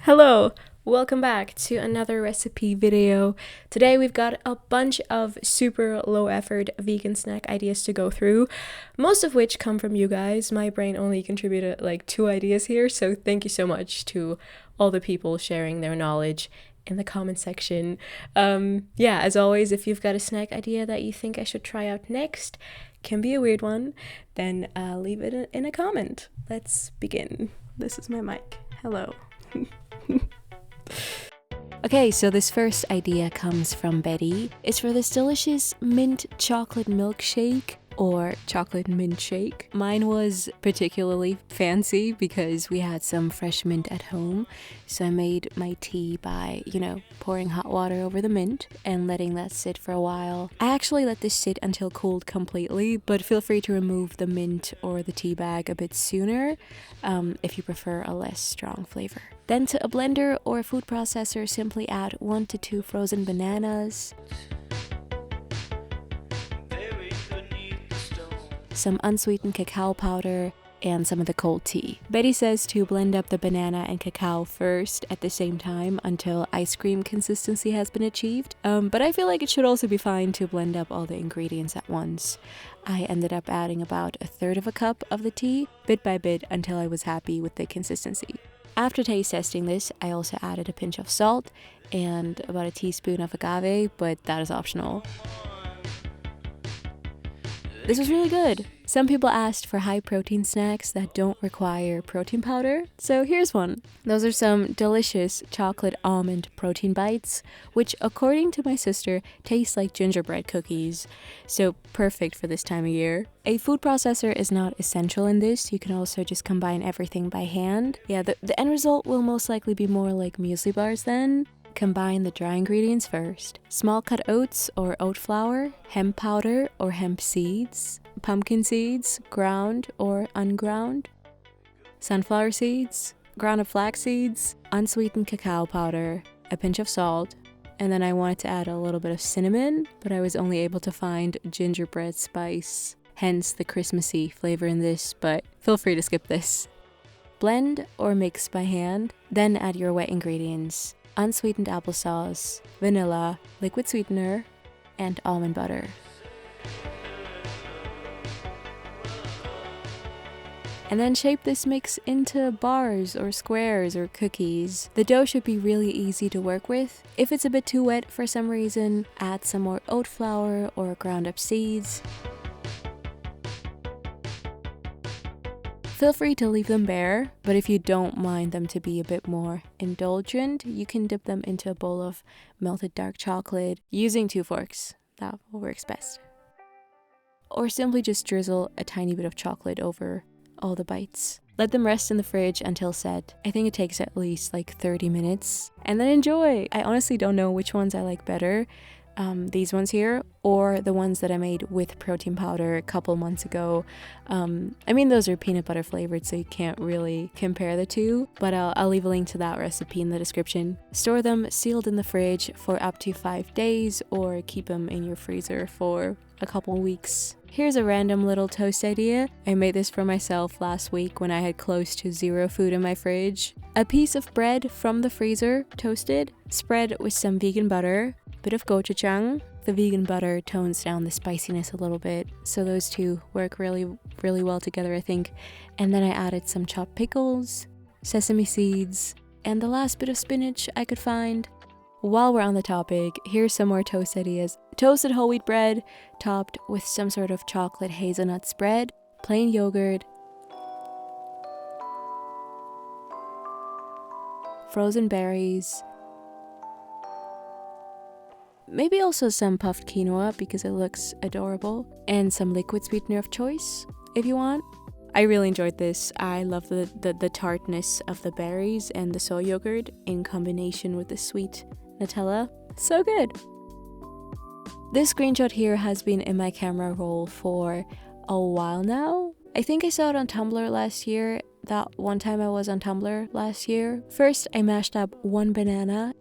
Hello, welcome back to another recipe video. Today we've got a bunch of super low effort vegan snack ideas to go through, most of which come from you guys. My brain only contributed like 2 ideas here, so thank you so much to all the people sharing their knowledge in the comment section. As always, if you've got a snack idea that you think I should try out next, can be a weird one, then leave it in a comment. Let's begin. This is my mic. Hello. Okay, so this first idea comes from Betty. It's for this delicious mint chocolate milkshake or chocolate mint shake. Mine was particularly fancy because we had some fresh mint at home. So I made my tea by, pouring hot water over the mint and letting that sit for a while. I actually let this sit until cooled completely, but feel free to remove the mint or the tea bag a bit sooner if you prefer a less strong flavor. Then to a blender or a food processor, simply add 1 to 2 frozen bananas, some unsweetened cacao powder, and some of the cold tea. Betty says to blend up the banana and cacao first at the same time until ice cream consistency has been achieved. But I feel like it should also be fine to blend up all the ingredients at once. I ended up adding about 1/3 of a cup of the tea, bit by bit, until I was happy with the consistency. After taste testing this, I also added a pinch of salt and about a teaspoon of agave, but that is optional. This was really good. Some people asked for high protein snacks that don't require protein powder, so here's one. Those are some delicious chocolate almond protein bites, which according to my sister taste like gingerbread cookies, so perfect for this time of year. A food processor is not essential in this. You can also just combine everything by hand. Yeah, the end result will most likely be more like muesli bars then. Combine the dry ingredients first. Small cut oats or oat flour, hemp powder or hemp seeds, pumpkin seeds, ground or unground, sunflower seeds, ground flax seeds, unsweetened cacao powder, a pinch of salt, and then I wanted to add a little bit of cinnamon, but I was only able to find gingerbread spice, hence the Christmassy flavor in this, but feel free to skip this. Blend or mix by hand, then add your wet ingredients. Unsweetened applesauce, vanilla, liquid sweetener, and almond butter. And then shape this mix into bars or squares or cookies. The dough should be really easy to work with. If it's a bit too wet for some reason, add some more oat flour or ground up seeds. Feel free to leave them bare, but if you don't mind them to be a bit more indulgent, you can dip them into a bowl of melted dark chocolate using 2 forks. That works best. Or simply just drizzle a tiny bit of chocolate over all the bites. Let them rest in the fridge until set. I think it takes at least like 30 minutes. And then enjoy! I honestly don't know which ones I like better. These ones here, or the ones that I made with protein powder a couple months ago. Those are peanut butter flavored, so you can't really compare the two, but I'll leave a link to that recipe in the description. Store them sealed in the fridge for up to 5 days, or keep them in your freezer for a couple weeks. Here's a random little toast idea. I made this for myself last week when I had close to 0 food in my fridge. A piece of bread from the freezer, toasted, spread with some vegan butter, bit of gochujang. The vegan butter tones down the spiciness a little bit, so those two work really, really well together, I think. And then I added some chopped pickles, sesame seeds, and the last bit of spinach I could find. While we're on the topic, here's some more toast ideas. Toasted whole wheat bread, topped with some sort of chocolate hazelnut spread, plain yogurt, frozen berries, maybe also some puffed quinoa because it looks adorable, and some liquid sweetener of choice if you want. I really enjoyed this. I love the tartness of the berries and the soy yogurt in combination with the sweet Nutella. So good! This screenshot here has been in my camera roll for a while now. I think I saw it on Tumblr last year, that one time I was on Tumblr last year. First, I mashed up 1 banana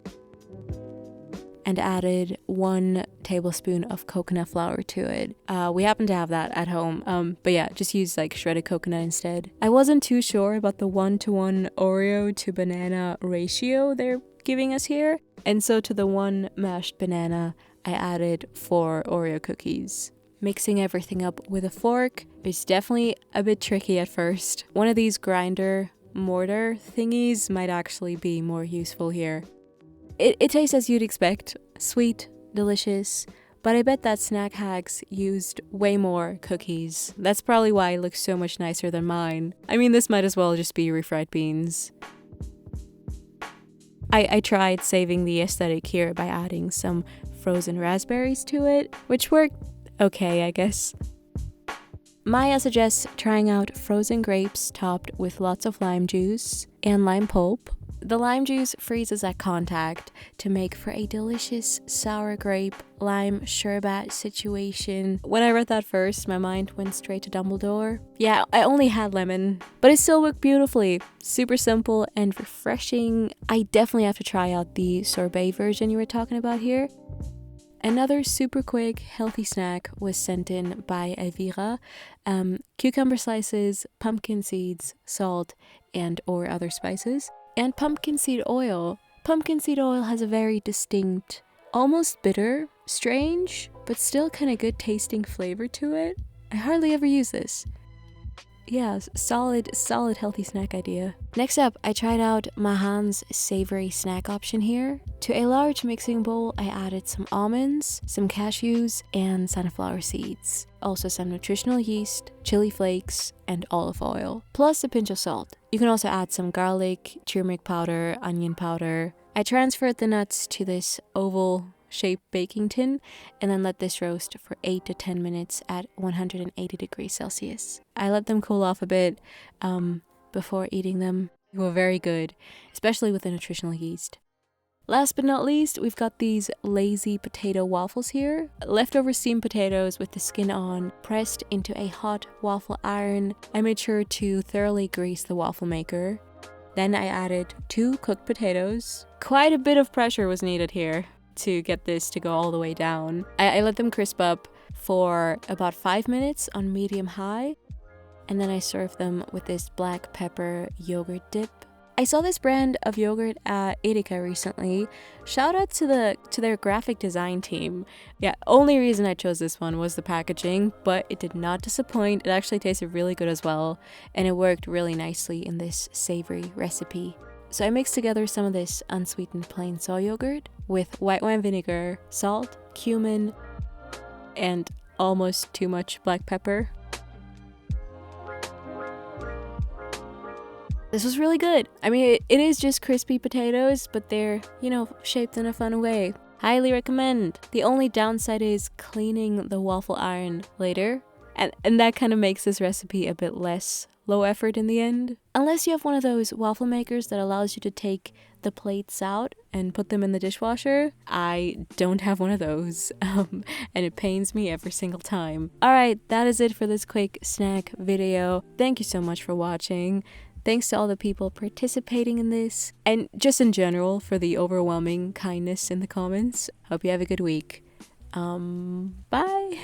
and added 1 tablespoon of coconut flour to it. We happen to have that at home, but yeah, just use like shredded coconut instead. I wasn't too sure about the 1-to-1 Oreo to banana ratio they're giving us here, and so to the 1 mashed banana, I added 4 Oreo cookies. Mixing everything up with a fork is definitely a bit tricky at first. One of these grinder mortar thingies might actually be more useful here. It tastes as you'd expect, sweet, delicious, but I bet that Snack Hacks used way more cookies. That's probably why it looks so much nicer than mine. I mean, this might as well just be refried beans. I tried saving the aesthetic here by adding some frozen raspberries to it, which worked okay, I guess. Maya suggests trying out frozen grapes topped with lots of lime juice and lime pulp. The lime juice freezes at contact to make for a delicious sour grape lime sherbet situation. When I read that first, my mind went straight to Dumbledore. Yeah, I only had lemon, but it still worked beautifully. Super simple and refreshing. I definitely have to try out the sorbet version you were talking about here. Another super quick, healthy snack was sent in by Elvira. Cucumber slices, pumpkin seeds, salt, or other spices, and pumpkin seed oil. Pumpkin seed oil has a very distinct, almost bitter, strange, but still kind of good tasting flavor to it. I hardly ever use this. Yeah, solid healthy snack idea. Next up, I tried out Mahan's savory snack option here. To a large mixing bowl, I added some almonds, some cashews, and sunflower seeds. Also some nutritional yeast, chili flakes, and olive oil, plus a pinch of salt. You can also add some garlic, turmeric powder, onion powder. I transferred the nuts to this oval shaped baking tin and then let this roast for 8 to 10 minutes at 180 degrees Celsius. I let them cool off a bit before eating them. They were very good, especially with the nutritional yeast. Last but not least, we've got these lazy potato waffles here. Leftover steamed potatoes with the skin on, pressed into a hot waffle iron. I made sure to thoroughly grease the waffle maker. Then I added 2 cooked potatoes. Quite a bit of pressure was needed here to get this to go all the way down. I let them crisp up for about 5 minutes on medium high, and then I served them with this black pepper yogurt dip. I saw this brand of yogurt at Edeka recently. Shout out to their graphic design team. Yeah, only reason I chose this one was the packaging, but it did not disappoint. It actually tasted really good as well, and it worked really nicely in this savory recipe. So I mixed together some of this unsweetened plain soy yogurt with white wine vinegar, salt, cumin, and almost too much black pepper. This was really good. I mean, it is just crispy potatoes, but they're, shaped in a fun way. Highly recommend. The only downside is cleaning the waffle iron later, and that kind of makes this recipe a bit less low effort in the end. Unless you have one of those waffle makers that allows you to take the plates out and put them in the dishwasher. I don't have one of those, and it pains me every single time. Alright, that is it for this quick snack video. Thank you so much for watching. Thanks to all the people participating in this, and just in general for the overwhelming kindness in the comments. Hope you have a good week. Bye!